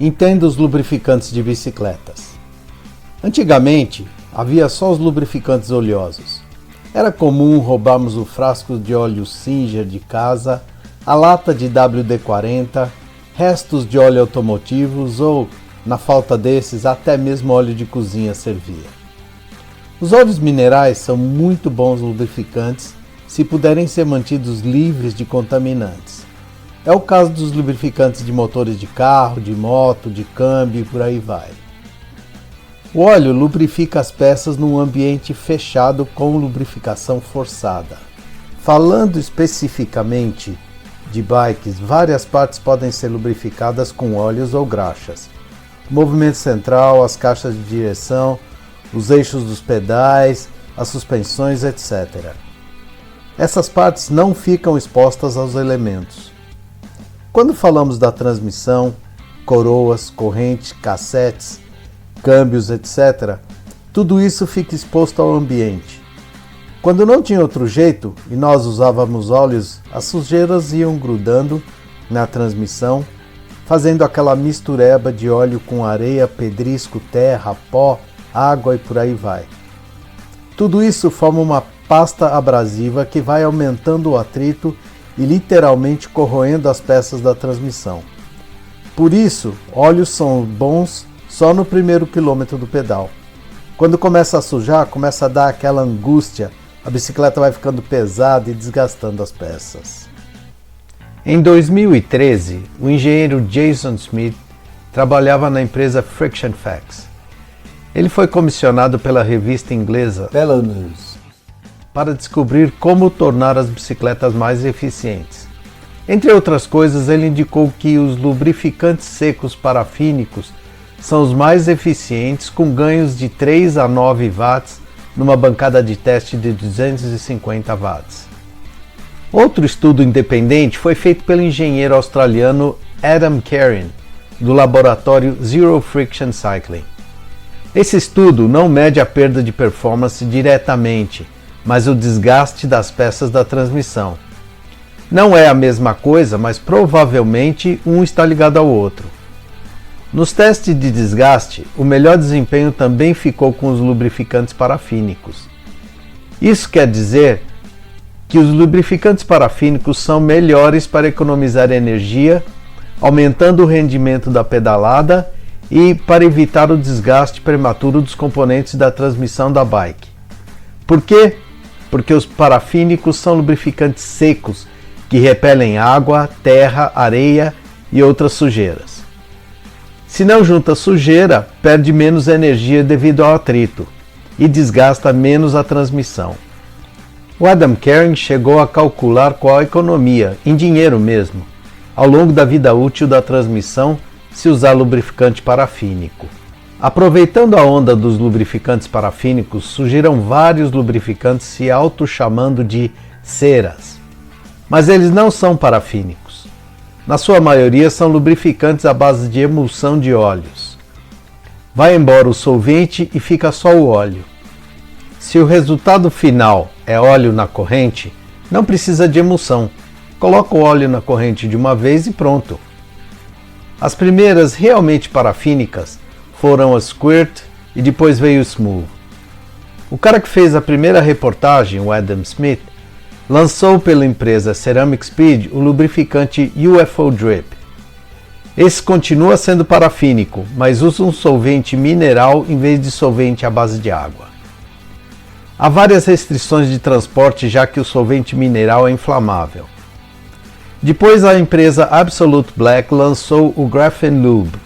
Entenda os lubrificantes de bicicletas. Antigamente, havia só os lubrificantes oleosos. Era comum roubarmos o frasco de óleo Singer de casa, a lata de WD-40, restos de óleo automotivos ou, na falta desses, até mesmo óleo de cozinha servia. Os óleos minerais são muito bons lubrificantes se puderem ser mantidos livres de contaminantes. É o caso dos lubrificantes de motores de carro, de moto, de câmbio e por aí vai. O óleo lubrifica as peças num ambiente fechado com lubrificação forçada. Falando especificamente de bikes, várias partes podem ser lubrificadas com óleos ou graxas. O movimento central, as caixas de direção, os eixos dos pedais, as suspensões, etc. Essas partes não ficam expostas aos elementos. Quando falamos da transmissão, coroas, corrente, cassetes, câmbios, etc., tudo isso fica exposto ao ambiente. Quando não tinha outro jeito e nós usávamos óleos, as sujeiras iam grudando na transmissão, fazendo aquela mistureba de óleo com areia, pedrisco, terra, pó, água e por aí vai. Tudo isso forma uma pasta abrasiva que vai aumentando o atrito e literalmente corroendo as peças da transmissão. Por isso, óleos são bons só no primeiro quilômetro do pedal. Quando começa a sujar, começa a dar aquela angústia, a bicicleta vai ficando pesada e desgastando as peças. Em 2013, o engenheiro Jason Smith trabalhava na empresa Friction Facts. Ele foi comissionado pela revista inglesa Velo News para descobrir como tornar as bicicletas mais eficientes. Entre outras coisas, ele indicou que os lubrificantes secos parafínicos são os mais eficientes, com ganhos de 3 a 9 watts numa bancada de teste de 250 watts. Outro estudo independente foi feito pelo engenheiro australiano Adam Cairn, do laboratório Zero Friction Cycling. Esse estudo não mede a perda de performance diretamente, mas o desgaste das peças da transmissão. Não é a mesma coisa, mas provavelmente um está ligado ao outro. Nos testes de desgaste, o melhor desempenho também ficou com os lubrificantes parafínicos. Isso quer dizer que os lubrificantes parafínicos são melhores para economizar energia, aumentando o rendimento da pedalada e para evitar o desgaste prematuro dos componentes da transmissão da bike. Por quê? Porque os parafínicos são lubrificantes secos que repelem água, terra, areia e outras sujeiras. Se não junta sujeira, perde menos energia devido ao atrito e desgasta menos a transmissão. O Adam Cairn chegou a calcular qual a economia, em dinheiro mesmo, ao longo da vida útil da transmissão se usar lubrificante parafínico. Aproveitando a onda dos lubrificantes parafínicos, surgiram vários lubrificantes se auto-chamando de ceras. Mas eles não são parafínicos. Na sua maioria são lubrificantes à base de emulsão de óleos. Vai embora o solvente e fica só o óleo. Se o resultado final é óleo na corrente, não precisa de emulsão. Coloca o óleo na corrente de uma vez e pronto. As primeiras realmente parafínicas foram a Squirt e depois veio o Smooth. O cara que fez a primeira reportagem, o Adam Smith, lançou pela empresa Ceramic Speed o lubrificante UFO Drip. Esse continua sendo parafínico, mas usa um solvente mineral em vez de solvente à base de água. Há várias restrições de transporte, já que o solvente mineral é inflamável. Depois a empresa Absolute Black lançou o Graphene Lube.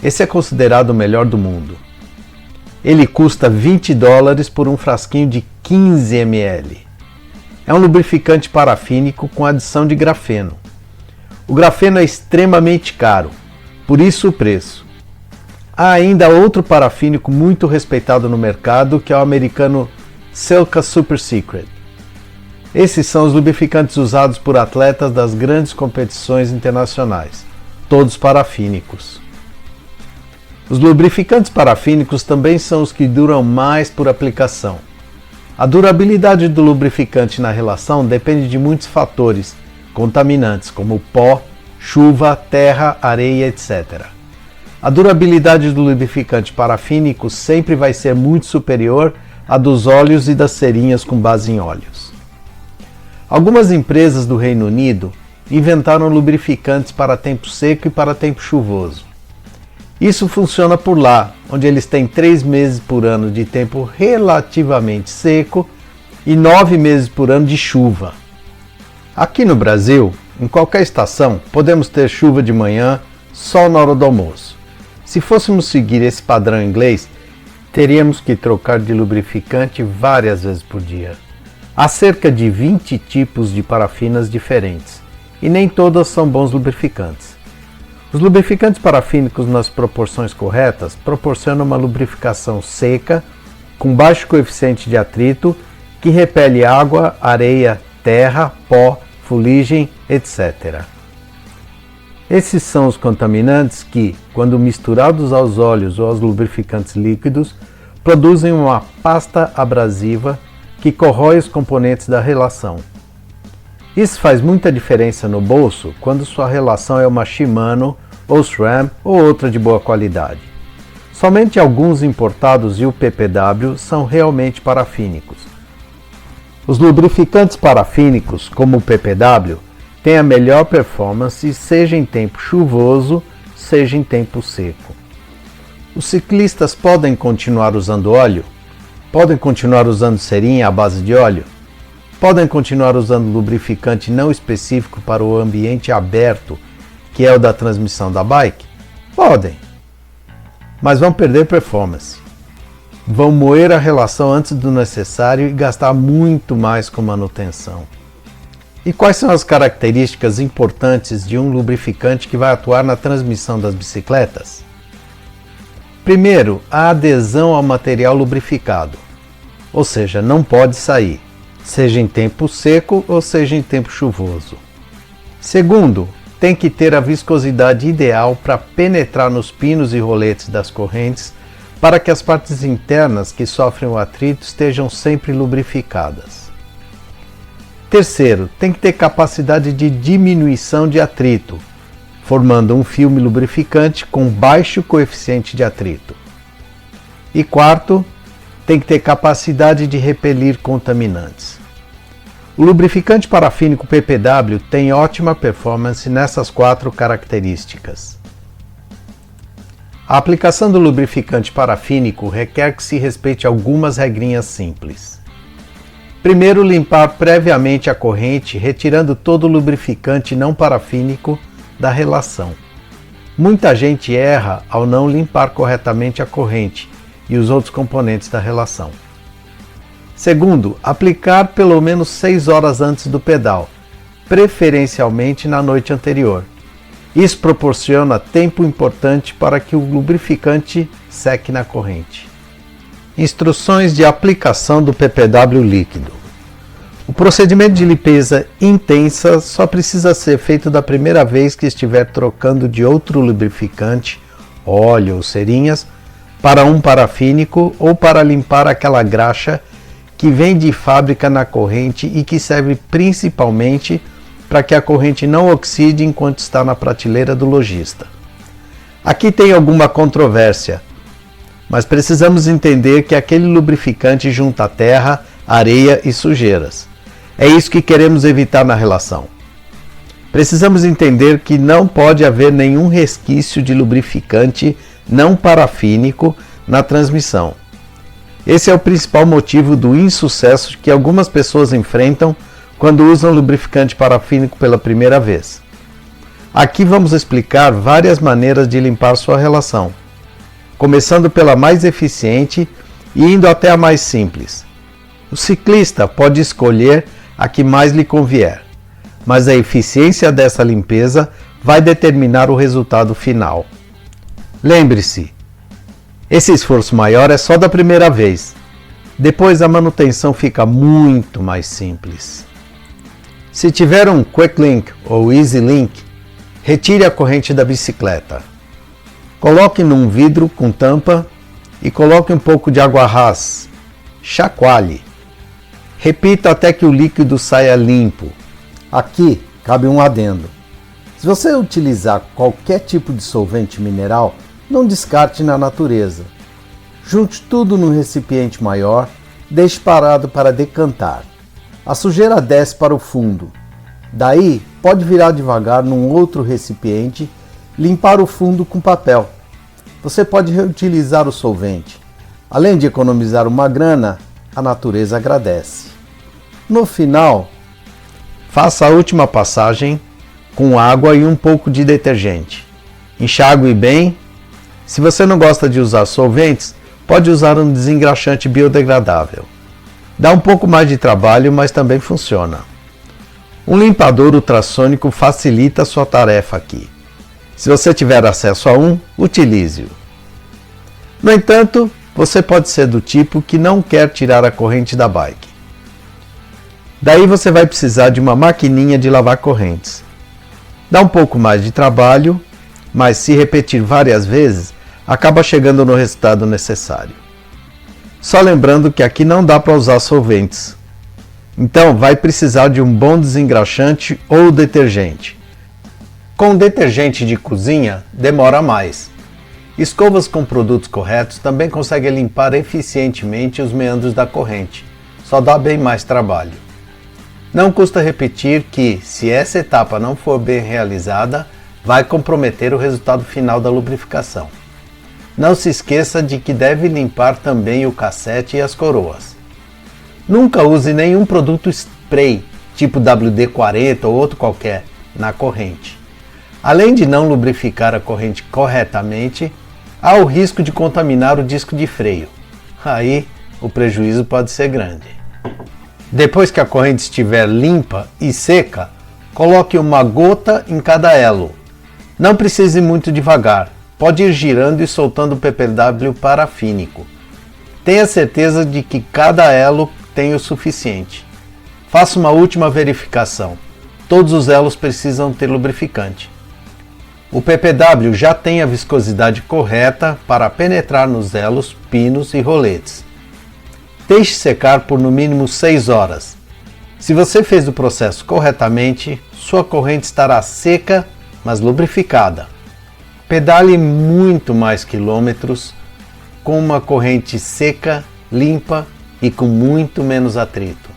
Esse é considerado o melhor do mundo. Ele custa $20 por um frasquinho de 15 ml. É um lubrificante parafínico com adição de grafeno. O grafeno é extremamente caro, por isso o preço. Há ainda outro parafínico muito respeitado no mercado, que é o americano Silca Super Secret. Esses são os lubrificantes usados por atletas das grandes competições internacionais, todos parafínicos. Os lubrificantes parafínicos também são os que duram mais por aplicação. A durabilidade do lubrificante na relação depende de muitos fatores contaminantes, como pó, chuva, terra, areia, etc. a durabilidade do lubrificante parafínico sempre vai ser muito superior à dos óleos e das cerinhas com base em óleos. Algumas empresas do Reino Unido inventaram lubrificantes para tempo seco e para tempo chuvoso. Isso funciona por lá, onde eles têm 3 meses por ano de tempo relativamente seco e 9 meses por ano de chuva. Aqui no Brasil, em qualquer estação, podemos ter chuva de manhã, sol na hora do almoço. Se fôssemos seguir esse padrão inglês, teríamos que trocar de lubrificante várias vezes por dia. Há cerca de 20 tipos de parafinas diferentes, e nem todas são bons lubrificantes. Os lubrificantes parafínicos nas proporções corretas proporcionam uma lubrificação seca, com baixo coeficiente de atrito, que repele água, areia, terra, pó, fuligem, etc. Esses são os contaminantes que, quando misturados aos óleos ou aos lubrificantes líquidos, produzem uma pasta abrasiva que corrói os componentes da relação. Isso faz muita diferença no bolso quando sua relação é uma Shimano ou SRAM ou outra de boa qualidade. Somente alguns importados e o PPW são realmente parafínicos. Os lubrificantes parafínicos, como o PPW, têm a melhor performance, seja em tempo chuvoso, seja em tempo seco. Os ciclistas podem continuar usando óleo? Podem continuar usando cerinha à base de óleo? Podem continuar usando lubrificante não específico para o ambiente aberto, que é o da transmissão da bike? Podem. Mas vão perder performance. Vão moer a relação antes do necessário e gastar muito mais com manutenção. E quais são as características importantes de um lubrificante que vai atuar na transmissão das bicicletas? Primeiro, a adesão ao material lubrificado, ou seja, não pode sair, seja em tempo seco ou seja em tempo chuvoso. Segundo, tem que ter a viscosidade ideal para penetrar nos pinos e roletes das correntes para que as partes internas que sofrem o atrito estejam sempre lubrificadas. Terceiro, tem que ter capacidade de diminuição de atrito, formando um filme lubrificante com baixo coeficiente de atrito. E quarto, tem que ter capacidade de repelir contaminantes. O lubrificante parafínico PPW tem ótima performance nessas 4 características. A aplicação do lubrificante parafínico requer que se respeite algumas regrinhas simples. Primeiro, limpar previamente a corrente, retirando todo o lubrificante não parafínico da relação. Muita gente erra ao não limpar corretamente a corrente e os outros componentes da relação. Segundo, aplicar pelo menos 6 horas antes do pedal, preferencialmente na noite anterior. Isso proporciona tempo importante para que o lubrificante seque na corrente. Instruções de aplicação do PPW líquido. O procedimento de limpeza intensa só precisa ser feito da primeira vez que estiver trocando de outro lubrificante, óleo ou cerinhas, para um parafínico ou para limpar aquela graxa que vem de fábrica na corrente e que serve principalmente para que a corrente não oxide enquanto está na prateleira do lojista. Aqui tem alguma controvérsia, mas precisamos entender que aquele lubrificante junta terra, areia e sujeiras. É isso que queremos evitar na relação. Precisamos entender que não pode haver nenhum resquício de lubrificante não parafínico na transmissão. Esse é o principal motivo do insucesso que algumas pessoas enfrentam quando usam lubrificante parafínico pela primeira vez. Aqui vamos explicar várias maneiras de limpar sua relação, começando pela mais eficiente e indo até a mais simples. O ciclista pode escolher a que mais lhe convier, mas a eficiência dessa limpeza vai determinar o resultado final. Lembre-se, esse esforço maior é só da primeira vez. Depois a manutenção fica muito mais simples. Se tiver um Quick Link ou Easy Link, retire a corrente da bicicleta. Coloque num vidro com tampa e coloque um pouco de água ras. Chacoalhe. Repita até que o líquido saia limpo. Aqui cabe um adendo. Se você utilizar qualquer tipo de solvente mineral, não descarte na natureza. Junte tudo num recipiente maior, deixe parado para decantar. A sujeira desce para o fundo. Daí, pode virar devagar num outro recipiente, limpar o fundo com papel. Você pode reutilizar o solvente. Além de economizar uma grana, a natureza agradece. No final, faça a última passagem com água e um pouco de detergente. Enxague bem. Se você não gosta de usar solventes, pode usar um desengraxante biodegradável. Dá um pouco mais de trabalho, mas também funciona. Um limpador ultrassônico facilita a sua tarefa aqui. Se você tiver acesso a um, utilize-o. No entanto, você pode ser do tipo que não quer tirar a corrente da bike. Daí você vai precisar de uma maquininha de lavar correntes. Dá um pouco mais de trabalho, mas se repetir várias vezes, acaba chegando no resultado necessário. Só lembrando que aqui não dá para usar solventes. Então vai precisar de um bom desengraxante ou detergente. Com detergente de cozinha, demora mais. Escovas com produtos corretos também conseguem limpar eficientemente os meandros da corrente. Só dá bem mais trabalho. Não custa repetir que, se essa etapa não for bem realizada, vai comprometer o resultado final da lubrificação. Não se esqueça de que deve limpar também o cassete e as coroas. Nunca use nenhum produto spray, tipo WD-40 ou outro qualquer, na corrente. Além de não lubrificar a corrente corretamente, há o risco de contaminar o disco de freio. Aí, o prejuízo pode ser grande. Depois que a corrente estiver limpa e seca, coloque uma gota em cada elo. Não precise ir muito devagar, pode ir girando e soltando o PPW parafínico. Tenha certeza de que cada elo tem o suficiente. Faça uma última verificação. Todos os elos precisam ter lubrificante. O PPW já tem a viscosidade correta para penetrar nos elos, pinos e roletes. Deixe secar por no mínimo 6 horas. Se você fez o processo corretamente, sua corrente estará seca, mas lubrificada. Pedale muito mais quilômetros com uma corrente seca, limpa e com muito menos atrito.